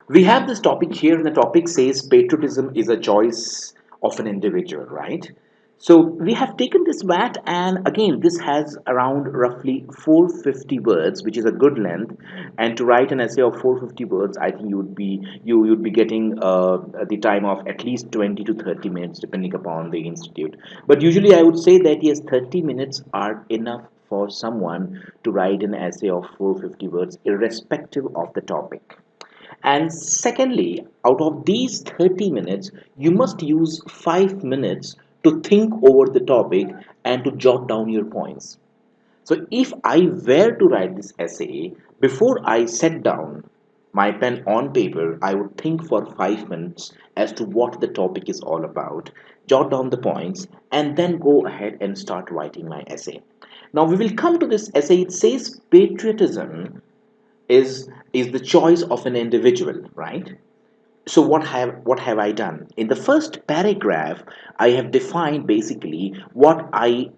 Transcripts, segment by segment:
We have this topic here, and the topic says patriotism is a choice of an individual, right? So we have taken this mat, and again, this has around roughly 450 words, which is a good length. And to write an essay of 450 words, I think you'd be getting the time of at least 20 to 30 minutes, depending upon the institute. But usually, I would say that yes, 30 minutes are enough for someone to write an essay of 450 words, irrespective of the topic. And secondly, out of these 30 minutes, you must use 5 minutes to think over the topic and to jot down your points. So, if I were to write this essay, before I set down my pen on paper, I would think for 5 minutes as to what the topic is all about, jot down the points, and then go ahead and start writing my essay. Now, we will come to this essay. It says patriotism is the choice of an individual, right? So what have I done? In the first paragraph, I have defined basically what I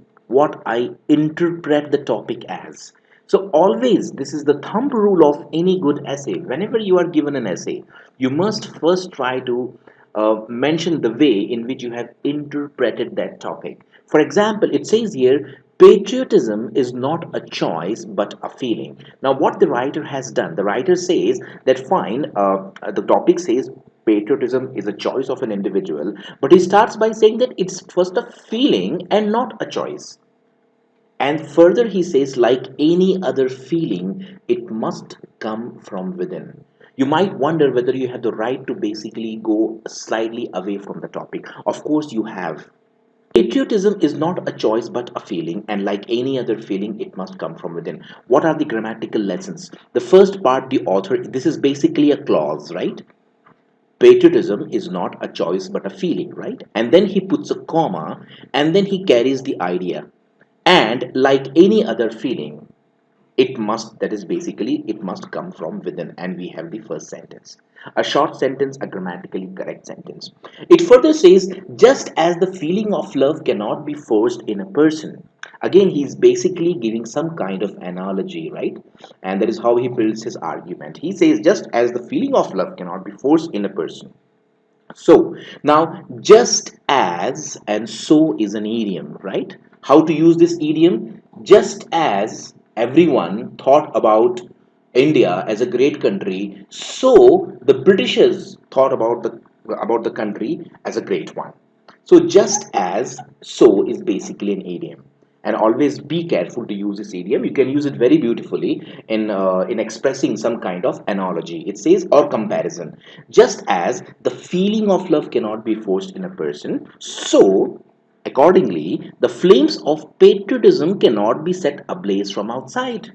interpret the topic as. So always, this is the thumb rule of any good essay. Whenever you are given an essay, you must first try to mention the way in which you have interpreted that topic. For example, it says here, patriotism is not a choice but a feeling. Now, what the writer has done, the writer says that fine, the topic says patriotism is a choice of an individual, but he starts by saying that it's first a feeling and not a choice. And further, he says, like any other feeling, it must come from within. You might wonder whether you have the right to basically go slightly away from the topic. Of course, you have. Patriotism is not a choice but a feeling, and like any other feeling, it must come from within. What are the grammatical lessons? The first part, the author, this is basically a clause, right? Patriotism is not a choice but a feeling, right? And then he puts a comma, and then he carries the idea. And like any other feeling, it must, that is basically, it must come from within. And we have the first sentence, a short sentence, a grammatically correct sentence. It further says, just as the feeling of love cannot be forced in a person. Again, he's basically giving some kind of analogy, right? And that is how he builds his argument. He says, just as the feeling of love cannot be forced in a person. So now, just as and so is an idiom, right? How to use this idiom? Just as everyone thought about India as a great country, so the Britishers thought about the country as a great one. So just as so is basically an idiom. And always be careful to use this idiom. You can use it very beautifully in expressing some kind of analogy. It says, or comparison. Just as the feeling of love cannot be forced in a person, so accordingly, the flames of patriotism cannot be set ablaze from outside.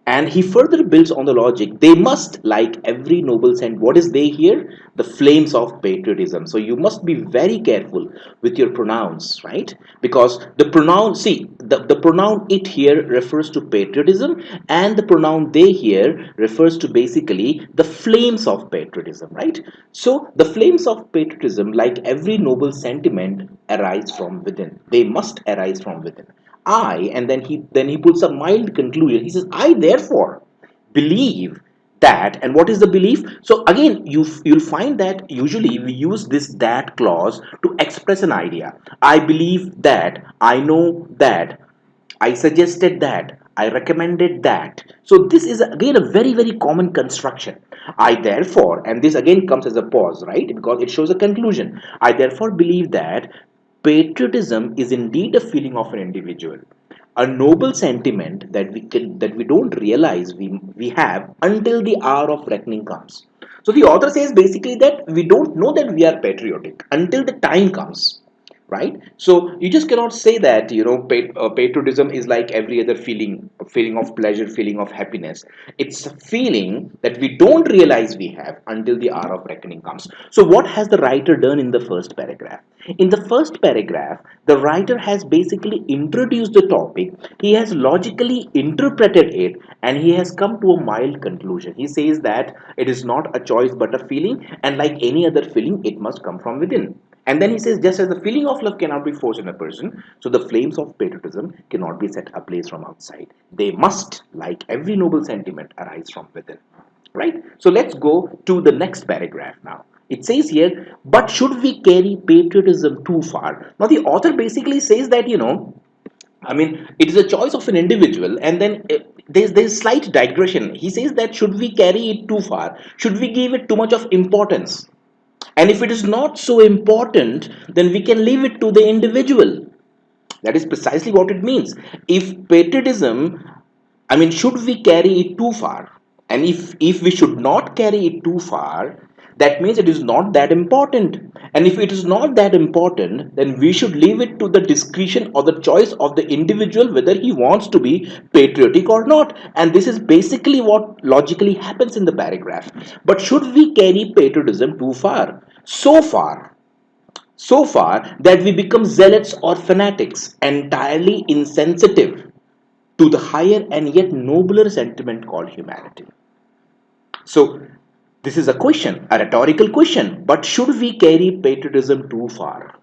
And he further builds on the logic. They must, like every noble sent. What is they here? The flames of patriotism. So you must be very careful with your pronouns, right? Because the pronoun, see, the pronoun it here refers to patriotism, and the pronoun they here refers to basically the flames of patriotism, right? So the flames of patriotism, like every noble sentiment, arise from within. They must arise from within. I, and then he puts a mild conclusion. He says, I therefore believe that. And what is the belief? So again, you'll find that usually we use this that clause to express an idea. I believe that, I know that, I suggested that, I recommended that. So this is again a very, very common construction. I therefore, and this again comes as a pause, right? Because it shows a conclusion. I therefore believe that patriotism is indeed a feeling of an individual, a noble sentiment that we don't realize we have until the hour of reckoning comes. So the author says basically that we don't know that we are patriotic until the time comes, right? So you just cannot say that patriotism is like every other feeling, a feeling of pleasure, feeling of happiness. It's a feeling that we don't realize we have until the hour of reckoning comes. So what has the writer done in the first paragraph? In the first paragraph, the writer has basically introduced the topic, he has logically interpreted it, and he has come to a mild conclusion. He says that it is not a choice but a feeling, and like any other feeling, it must come from within. And then he says, just as the feeling of love cannot be forced in a person, so the flames of patriotism cannot be set ablaze from outside. They must, like every noble sentiment, arise from within. right? So let's go to the next paragraph now. It says here, but should we carry patriotism too far? Now the author basically says that, I mean, it is a choice of an individual, and then there's slight digression. He says that should we carry it too far? Should we give it too much of importance? And if it is not so important, then we can leave it to the individual. That is precisely what it means. If patriotism, I mean, should we carry it too far? And if we should not carry it too far, that means it is not that important. And if it is not that important, then we should leave it to the discretion or the choice of the individual whether he wants to be patriotic or not. And this is basically what logically happens in the paragraph. But should we carry patriotism too far? So far that we become zealots or fanatics, entirely insensitive to the higher and yet nobler sentiment called humanity. So, this is a question, a rhetorical question. But should we carry patriotism too far?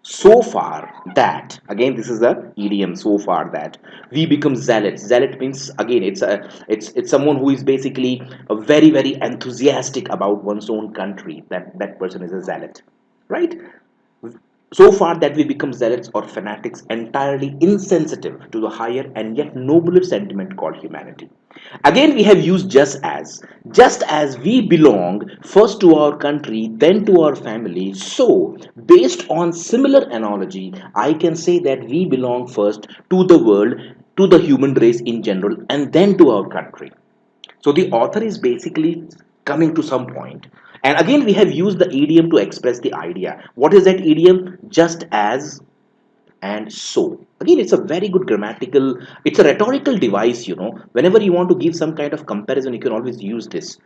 So far that, again, this is a idiom. So far that we become zealots. Zealot means, again, it's someone who is basically a very enthusiastic about one's own country. That person is a zealot, right? So far that we become zealots or fanatics, entirely insensitive to the higher and yet nobler sentiment called humanity. Again, we have used just as we belong first to our country, then to our family. So, based on similar analogy, I can say that we belong first to the world, to the human race in general, and then to our country. So the author is basically coming to some point. And again, we have used the idiom to express the idea. What is that idiom? Just as and so. Again, it's a very good grammatical, it's a rhetorical device. Whenever you want to give some kind of comparison, you can always use this.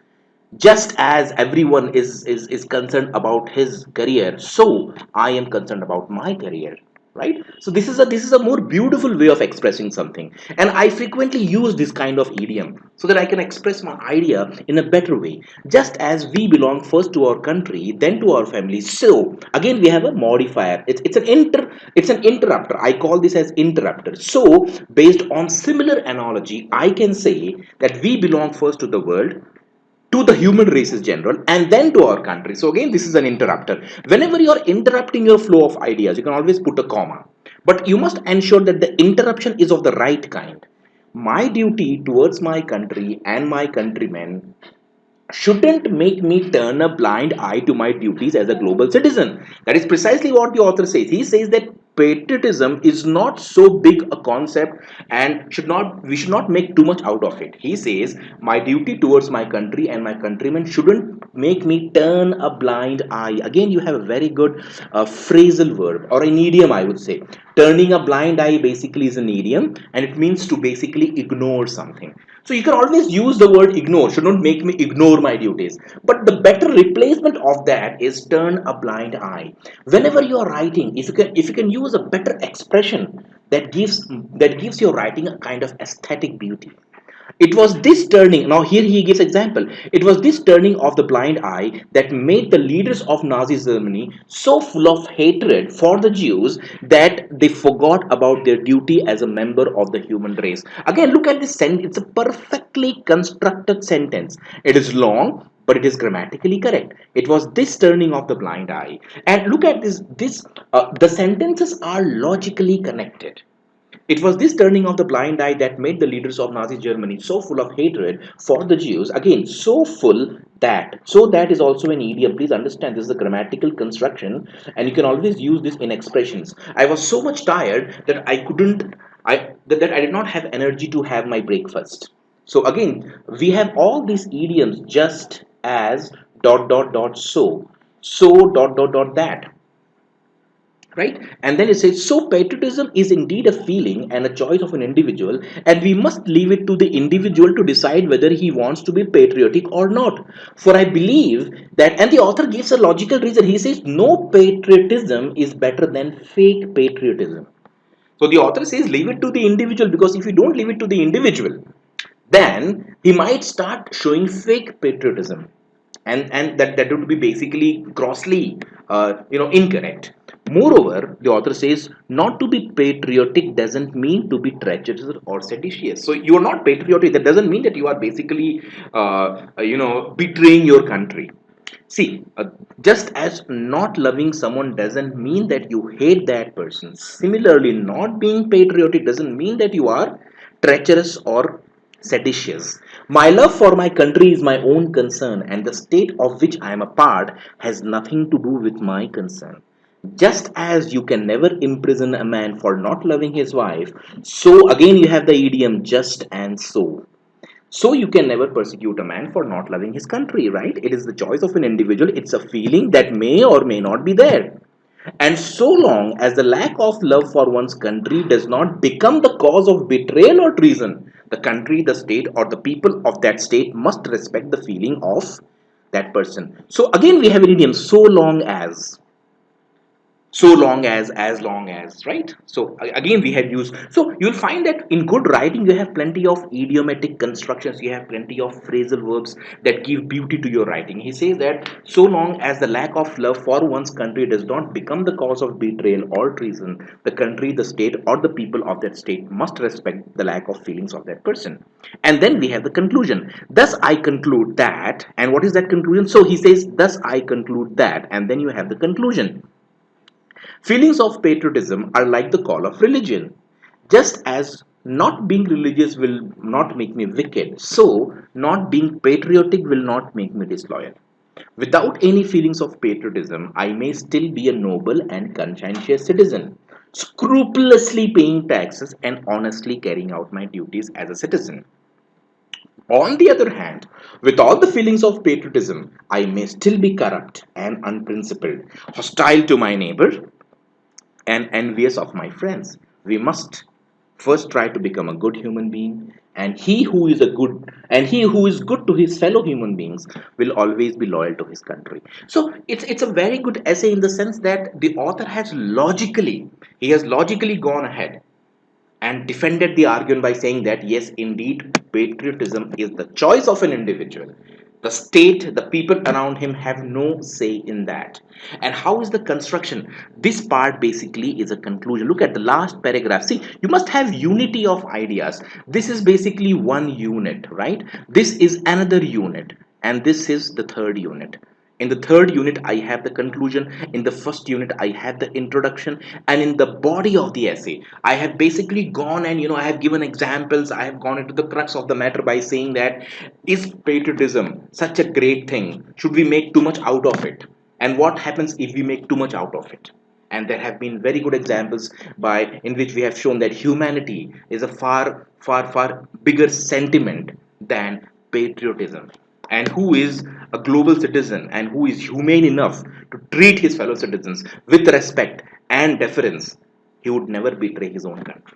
Just as everyone is concerned about his career, so I am concerned about my career, right? So this is a more beautiful way of expressing something, and I frequently use this kind of idiom so that I can express my idea in a better way. Just as we belong first to our country, then to our family, so again we have a modifier. It's an interrupter. I call this as interrupter. So based on similar analogy, I can say that we belong first to the world, to the human race in general, and then to our country. So again, this is an interrupter. Whenever you are interrupting your flow of ideas, you can always put a comma, but you must ensure that the interruption is of the right kind. My duty towards my country and my countrymen shouldn't make me turn a blind eye to my duties as a global citizen. That is precisely what the author says. He says that patriotism is not so big a concept and we should not make too much out of it. He says my duty towards my country and my countrymen shouldn't make me turn a blind eye. Again, you have a very good phrasal verb or an idiom, I would say. Turning a blind eye basically is an idiom, and it means to basically ignore something. So you can always use the word ignore, should not make me ignore my duties. But the better replacement of that is turn a blind eye. Whenever you are writing, if you can use a better expression that gives your writing a kind of aesthetic beauty. It was this turning, now here he gives example. It was this turning of the blind eye that made the leaders of Nazi Germany so full of hatred for the Jews that they forgot about their duty as a member of the human race. Again, look at this sentence. It's a perfectly constructed sentence. It is long, but it is grammatically correct. It was this turning of the blind eye. And look at the sentences are logically connected. It was this turning of the blind eye that made the leaders of Nazi Germany so full of hatred for the Jews. Again, so full that. So that is also an idiom. Please understand, this is a grammatical construction, and you can always use this in expressions. I was so much tired that I did not have energy to have my breakfast. So again, we have all these idioms, just as dot dot dot so dot dot dot that, right? And then it says, so patriotism is indeed a feeling and a choice of an individual, and we must leave it to the individual to decide whether he wants to be patriotic or not. For I believe that, and the author gives a logical reason. He says no patriotism is better than fake patriotism. So the author says leave it to the individual, because if you don't leave it to the individual, then he might start showing fake patriotism, and that would be basically grossly incorrect. Moreover, the author says not to be patriotic doesn't mean to be treacherous or seditious. So you are not patriotic. That doesn't mean that you are basically, betraying your country. See, just as not loving someone doesn't mean that you hate that person. Similarly, not being patriotic doesn't mean that you are treacherous or seditious. My love for my country is my own concern, and the state of which I am a part has nothing to do with my concern. Just as you can never imprison a man for not loving his wife, so again you have the idiom just and so. So you can never persecute a man for not loving his country, right? It is the choice of an individual. It's a feeling that may or may not be there. And so long as the lack of love for one's country does not become the cause of betrayal or treason, the country, the state, or the people of that state must respect the feeling of that person. So again, we have an idiom, as long as, right? So again we have used, so you'll find that in good writing you have plenty of idiomatic constructions, you have plenty of phrasal verbs that give beauty to your writing. He says that so long as the lack of love for one's country does not become the cause of betrayal or treason, the country, the state, or the people of that state must respect the lack of feelings of that person. And then we have the conclusion, thus I conclude that. And what is that conclusion? So he says, thus I conclude that, and then you have the conclusion. Feelings of patriotism are like the call of religion. Just as not being religious will not make me wicked, so not being patriotic will not make me disloyal. Without any feelings of patriotism, I may still be a noble and conscientious citizen, scrupulously paying taxes and honestly carrying out my duties as a citizen. On the other hand, with all the feelings of patriotism, I may still be corrupt and unprincipled, hostile to my neighbor, and envious of my friends. We must first try to become a good human being, and he who is good to his fellow human beings will always be loyal to his country. So it's a very good essay in the sense that the author has logically gone ahead and defended the argument by saying that yes, indeed, patriotism is the choice of an individual. The state, the people around him have no say in that. And how is the construction? This part basically is a conclusion. Look at the last paragraph. See, you must have unity of ideas. This is basically one unit, right? This is another unit, and this is the third unit. In the third unit, I have the conclusion. In the first unit, I have the introduction. And in the body of the essay, I have basically gone and, I have given examples. I have gone into the crux of the matter by saying that, is patriotism such a great thing? Should we make too much out of it? And what happens if we make too much out of it? And there have been very good examples in which we have shown that humanity is a far, far, far bigger sentiment than patriotism, and who is a global citizen and who is humane enough to treat his fellow citizens with respect and deference, he would never betray his own country.